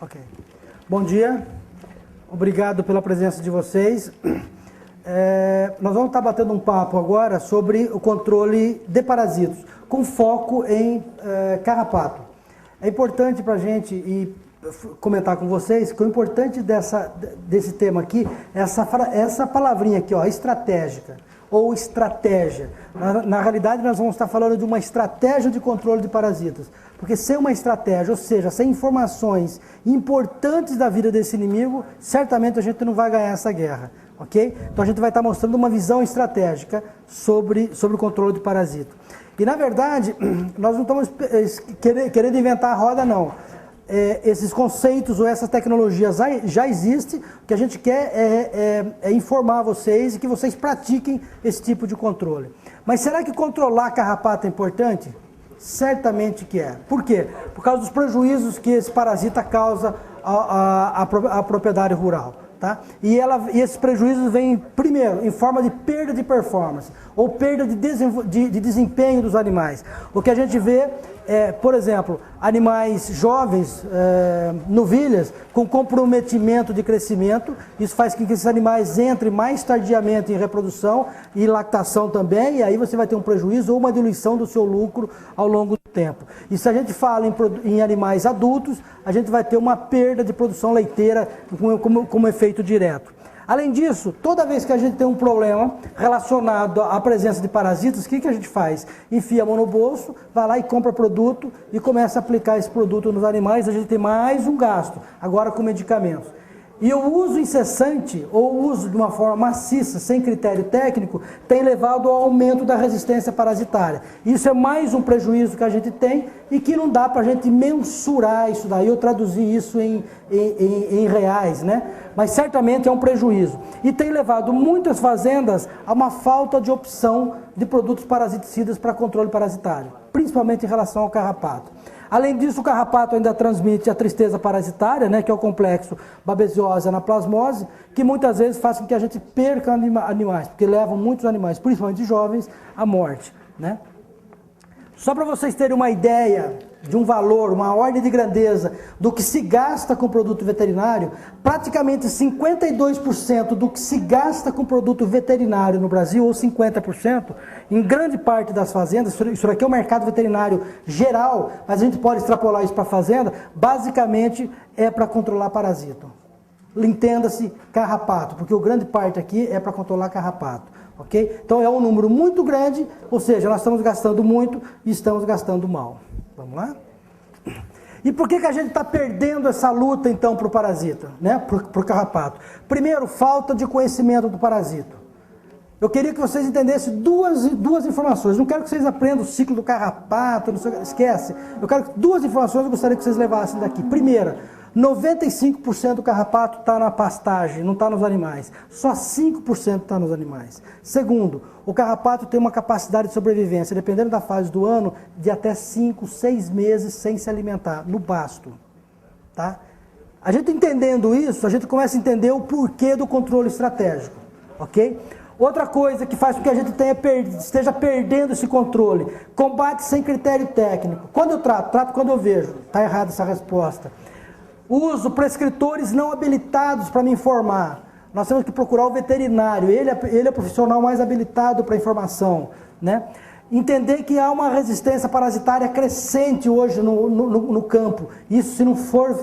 Ok. Bom dia, obrigado pela presença de vocês. Nós vamos estar batendo um papo agora sobre o controle de parasitos, com foco em carrapato. É importante para a gente comentar com vocês que o importante desse tema aqui é essa palavrinha aqui, ó, estratégica ou estratégia. Na realidade, nós vamos estar falando de uma estratégia de controle de parasitas. Porque sem uma estratégia, ou seja, sem informações importantes da vida desse inimigo, certamente a gente não vai ganhar essa guerra, ok? Então a gente vai estar mostrando uma visão estratégica sobre o controle de parasita. E na verdade, nós não estamos querendo inventar a roda, não. Esses conceitos ou essas tecnologias já existem. O que a gente quer é informar vocês e que vocês pratiquem esse tipo de controle. Mas será que controlar carrapato é importante? Certamente que é. Por quê? Por causa dos prejuízos que esse parasita causa à propriedade rural. Tá? E esses prejuízos vêm, primeiro, em forma de perda de performance ou perda de desempenho dos animais. O que a gente vê por exemplo, animais jovens, novilhas, com comprometimento de crescimento. Isso faz com que esses animais entrem mais tardiamente em reprodução e lactação também, e aí você vai ter um prejuízo ou uma diluição do seu lucro ao longo do tempo. E se a gente fala em animais adultos, a gente vai ter uma perda de produção leiteira como efeito direto. Além disso, toda vez que a gente tem um problema relacionado à presença de parasitas, o que a gente faz? Enfia a mão no bolso, vai lá e compra produto e começa a aplicar esse produto nos animais, a gente tem mais um gasto, agora com medicamentos. E o uso incessante, ou o uso de uma forma maciça, sem critério técnico, tem levado ao aumento da resistência parasitária. Isso é mais um prejuízo que a gente tem e que não dá para a gente mensurar isso daí, ou traduzir isso em reais, né? Mas certamente é um prejuízo. E tem levado muitas fazendas a uma falta de opção de produtos parasiticidas para controle parasitário, principalmente em relação ao carrapato. Além disso, o carrapato ainda transmite a tristeza parasitária, né, que é o complexo babesiose anaplasmose, que muitas vezes faz com que a gente perca animais, porque levam muitos animais, principalmente jovens, à morte, né? Só para vocês terem uma ideia de um valor, uma ordem de grandeza do que se gasta com produto veterinário, praticamente 52% do que se gasta com produto veterinário no Brasil, ou 50%, em grande parte das fazendas, isso aqui é o mercado veterinário geral, mas a gente pode extrapolar isso para a fazenda, basicamente é para controlar parasita. Entenda-se carrapato, porque o grande parte aqui é para controlar carrapato. Ok? Então é um número muito grande, ou seja, nós estamos gastando muito e estamos gastando mal. Vamos lá? E por que a gente está perdendo essa luta então para o parasita, né? Para o carrapato? Primeiro, falta de conhecimento do parasita. Eu queria que vocês entendessem duas informações. Não quero que vocês aprendam o ciclo do carrapato, não sei, esquece. Eu quero que duas informações eu gostaria que vocês levassem daqui. Primeira, 95% do carrapato está na pastagem, não está nos animais. Só 5% está nos animais. Segundo, o carrapato tem uma capacidade de sobrevivência, dependendo da fase do ano, de até 5, 6 meses sem se alimentar, no pasto. Tá? A gente entendendo isso, a gente começa a entender o porquê do controle estratégico. Ok? Outra coisa que faz com que a gente esteja perdendo esse controle, combate sem critério técnico. Quando eu trato quando eu vejo, está errada essa resposta. Uso prescritores não habilitados para me informar. Nós temos que procurar o veterinário, ele é o profissional mais habilitado para informação, né? Entender que há uma resistência parasitária crescente hoje no campo. Isso, se não for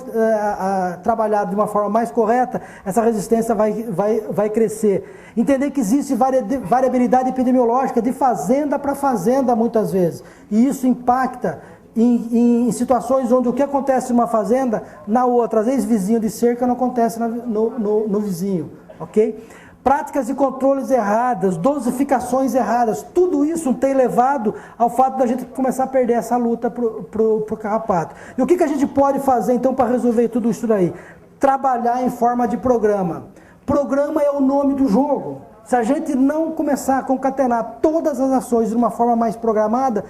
trabalhado de uma forma mais correta, essa resistência vai crescer. Entender que existe variabilidade epidemiológica de fazenda para fazenda, muitas vezes. E isso impacta em situações onde o que acontece numa fazenda, na outra, às vezes vizinho de cerca, não acontece no vizinho, ok? Práticas de controles erradas, dosificações erradas, tudo isso tem levado ao fato da gente começar a perder essa luta pro carrapato. E o que a gente pode fazer então para resolver tudo isso daí? Trabalhar em forma de programa. Programa é o nome do jogo. Se a gente não começar a concatenar todas as ações de uma forma mais programada,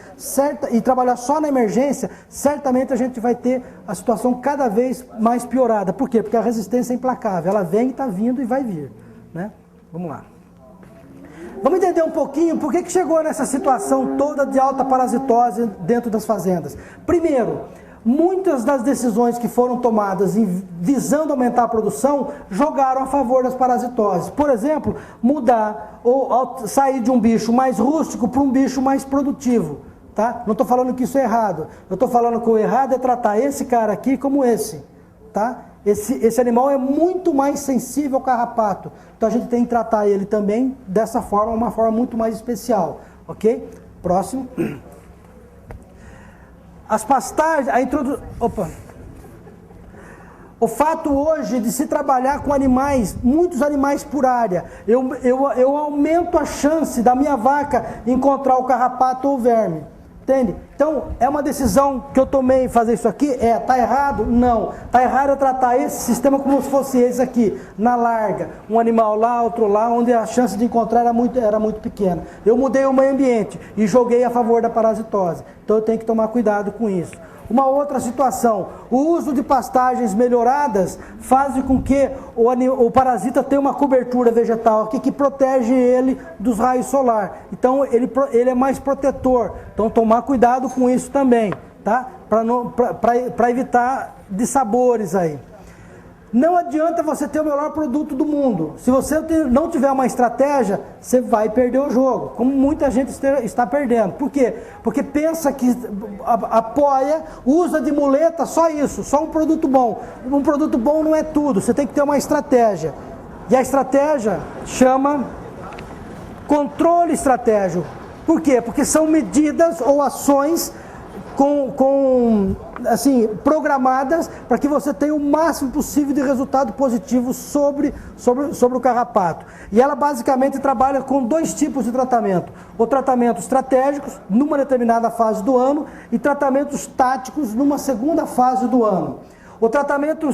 e trabalhar só na emergência, certamente a gente vai ter a situação cada vez mais piorada. Por quê? Porque a resistência é implacável. Ela vem, está vindo e vai vir, né? Vamos lá. Vamos entender um pouquinho por que chegou nessa situação toda de alta parasitose dentro das fazendas. Primeiro, Muitas das decisões que foram tomadas visando aumentar a produção jogaram a favor das parasitoses. Por exemplo, mudar ou sair de um bicho mais rústico para um bicho mais produtivo. Tá? Não estou falando que isso é errado. Eu estou falando que o errado é tratar esse cara aqui como esse. Tá? Esse animal é muito mais sensível ao carrapato. Então a gente tem que tratar ele também dessa forma, uma forma muito mais especial. Ok? Próximo. As pastagens, o fato hoje de se trabalhar com animais, muitos animais por área, eu aumento a chance da minha vaca encontrar o carrapato ou o verme. Entende? Então, é uma decisão que eu tomei fazer isso aqui? Tá errado? Não. Tá errado eu tratar esse sistema como se fosse esse aqui, na larga. Um animal lá, outro lá, onde a chance de encontrar era muito pequena. Eu mudei o meio ambiente e joguei a favor da parasitose. Então, eu tenho que tomar cuidado com isso. Uma outra situação, o uso de pastagens melhoradas faz com que o parasita tenha uma cobertura vegetal aqui que protege ele dos raios solares. Então ele é mais protetor. Então tomar cuidado com isso também, tá? Para evitar dissabores aí. Não adianta você ter o melhor produto do mundo. Se você não tiver uma estratégia, você vai perder o jogo, como muita gente está perdendo. Por quê? Porque pensa que apoia, usa de muleta só isso, só um produto bom. Um produto bom não é tudo, você tem que ter uma estratégia. E a estratégia chama controle estratégico. Por quê? Porque são medidas ou ações programadas para que você tenha o máximo possível de resultado positivo sobre o carrapato. E ela basicamente trabalha com dois tipos de tratamento. O tratamento estratégicos, numa determinada fase do ano, e tratamentos táticos, numa segunda fase do ano. O tratamento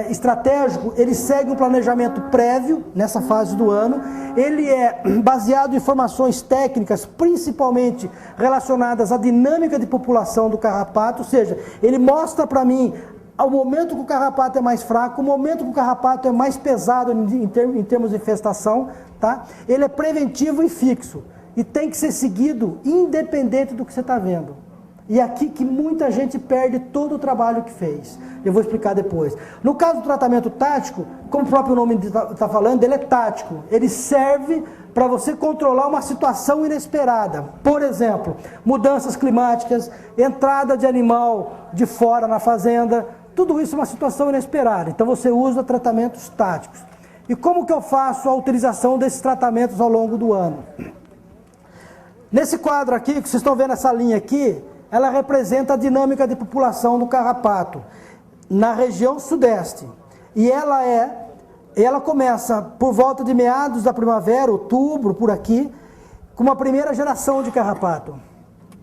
estratégico, ele segue um planejamento prévio, nessa fase do ano. Ele é baseado em informações técnicas, principalmente relacionadas à dinâmica de população do carrapato, ou seja, ele mostra para mim o momento que o carrapato é mais fraco, o momento que o carrapato é mais pesado em termos de infestação, tá? Ele é preventivo e fixo, e tem que ser seguido independente do que você está vendo. E aqui que muita gente perde todo o trabalho que fez. Eu vou explicar depois. No caso do tratamento tático, como o próprio nome está falando, ele é tático. Ele serve para você controlar uma situação inesperada. Por exemplo, mudanças climáticas, entrada de animal de fora na fazenda. Tudo isso é uma situação inesperada. Então você usa tratamentos táticos. E como que eu faço a utilização desses tratamentos ao longo do ano? Nesse quadro aqui, que vocês estão vendo essa linha aqui, ela representa a dinâmica de população do carrapato na região sudeste. E ela começa por volta de meados da primavera, outubro, por aqui, com uma primeira geração de carrapato.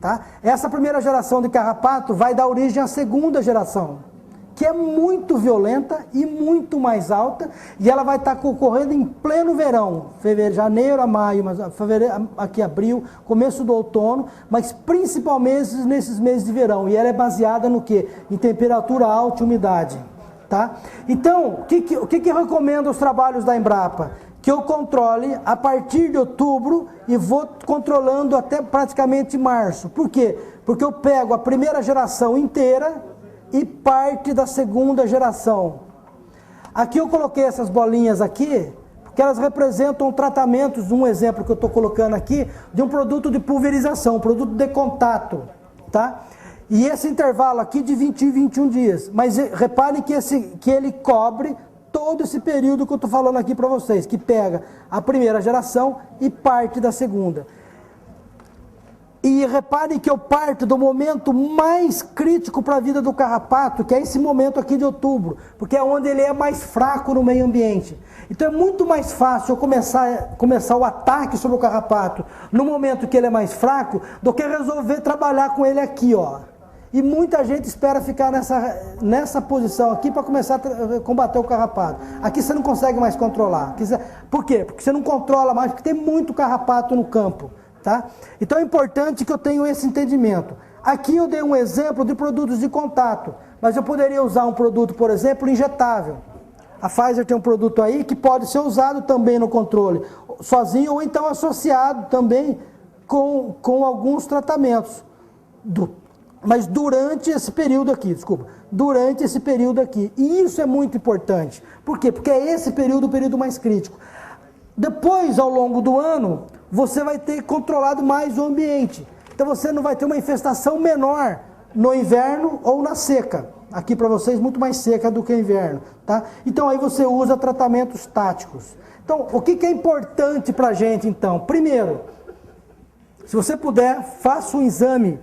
Tá? Essa primeira geração de carrapato vai dar origem à segunda geração, que é muito violenta e muito mais alta, e ela vai estar ocorrendo em pleno verão, janeiro a maio, fevereiro, aqui abril, começo do outono, mas principalmente nesses meses de verão, e ela é baseada no quê? Em temperatura alta e umidade. Tá? Então, o que eu recomendo aos trabalhos da Embrapa? Que eu controle a partir de outubro e vou controlando até praticamente março. Por quê? Porque eu pego a primeira geração inteira e parte da segunda geração. Aqui eu coloquei essas bolinhas aqui, porque elas representam tratamentos, um exemplo que eu estou colocando aqui, de um produto de pulverização, um produto de contato, tá? E esse intervalo aqui de 20 e 21 dias, mas reparem que ele cobre todo esse período que eu estou falando aqui para vocês, que pega a primeira geração e parte da segunda. E reparem que eu parto do momento mais crítico para a vida do carrapato, que é esse momento aqui de outubro, porque é onde ele é mais fraco no meio ambiente. Então é muito mais fácil eu começar o ataque sobre o carrapato no momento que ele é mais fraco, do que resolver trabalhar com ele aqui, ó. E muita gente espera ficar nessa posição aqui para começar a combater o carrapato. Aqui você não consegue mais controlar. Por quê? Porque você não controla mais, porque tem muito carrapato no campo. Tá? Então é importante que eu tenha esse entendimento. Aqui eu dei um exemplo de produtos de contato, mas eu poderia usar um produto, por exemplo, injetável. A Pfizer tem um produto aí que pode ser usado também no controle, sozinho ou então associado também com alguns tratamentos mas durante esse período aqui, durante esse período aqui. E isso é muito importante. Por quê? Porque é esse período o período mais crítico. Depois, ao longo do ano, você vai ter controlado mais o ambiente. Então você não vai ter uma infestação menor no inverno ou na seca. Aqui para vocês muito mais seca do que inverno, tá? Então aí você usa tratamentos táticos. Então, o que é importante para a gente então? Primeiro, se você puder, faça um exame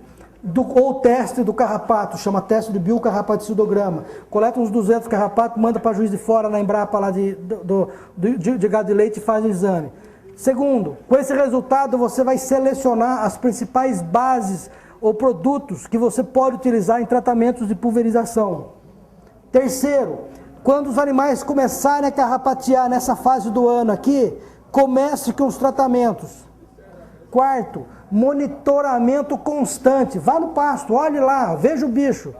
ou teste do carrapato, chama teste de biocarrapaticidograma. Coleta uns 200 carrapatos, manda para Juiz de Fora, na Embrapa lá de gado de leite e faz o exame. Segundo, com esse resultado você vai selecionar as principais bases ou produtos que você pode utilizar em tratamentos de pulverização. Terceiro, quando os animais começarem a carrapatear nessa fase do ano aqui, comece com os tratamentos. Quarto, monitoramento constante. Vá no pasto, olhe lá, veja o bicho.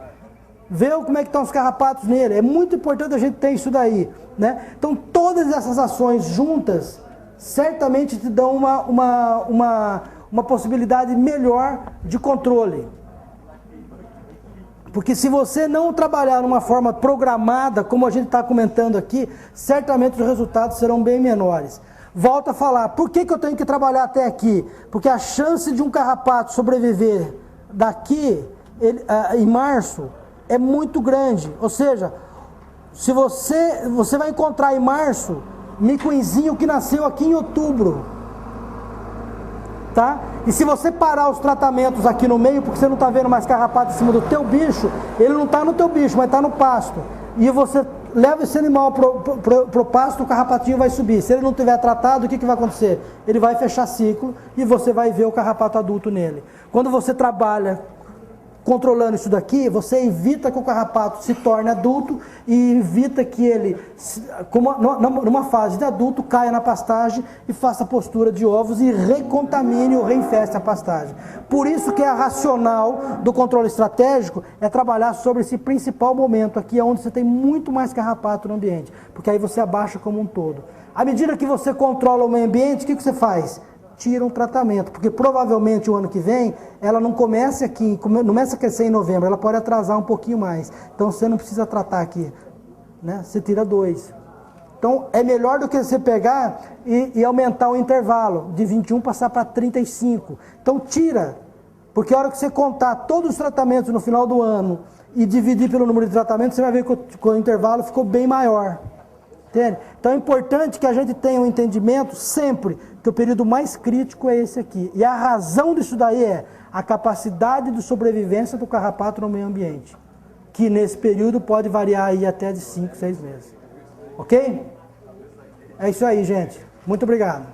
Vê como é que estão os carrapatos nele. É muito importante a gente ter isso daí, né? Então todas essas ações juntas certamente te dão uma possibilidade melhor de controle. Porque se você não trabalhar numa forma programada, como a gente está comentando aqui, certamente os resultados serão bem menores. Volto a falar, por que eu tenho que trabalhar até aqui? Porque a chance de um carrapato sobreviver daqui em março é muito grande. Ou seja, se você vai encontrar em março micuinzinho que nasceu aqui em outubro, tá? E se você parar os tratamentos aqui no meio, porque você não está vendo mais carrapato em cima do teu bicho, ele não está no teu bicho, mas está no pasto. E você leva esse animal pro pasto, o carrapatinho vai subir. Se ele não tiver tratado, o que vai acontecer? Ele vai fechar ciclo e você vai ver o carrapato adulto nele. Quando você trabalha controlando isso daqui, você evita que o carrapato se torne adulto e evita que ele, numa fase de adulto, caia na pastagem e faça postura de ovos e recontamine ou reinfeste a pastagem. Por isso que a racional do controle estratégico é trabalhar sobre esse principal momento aqui, onde você tem muito mais carrapato no ambiente, porque aí você abaixa como um todo. À medida que você controla o meio ambiente, o que você faz? Tira um tratamento, porque provavelmente o ano que vem ela não começa aqui, não começa a crescer em novembro, ela pode atrasar um pouquinho mais. Então você não precisa tratar aqui, né? Você tira 2. Então é melhor do que você pegar e aumentar o intervalo de 21 passar para 35. Então tira, porque a hora que você contar todos os tratamentos no final do ano e dividir pelo número de tratamentos, você vai ver que o intervalo ficou bem maior. Entende? Então é importante que a gente tenha um entendimento sempre que o período mais crítico é esse aqui. E a razão disso daí é a capacidade de sobrevivência do carrapato no meio ambiente, que nesse período pode variar aí até de 5, 6 meses. Ok? É isso aí, gente. Muito obrigado.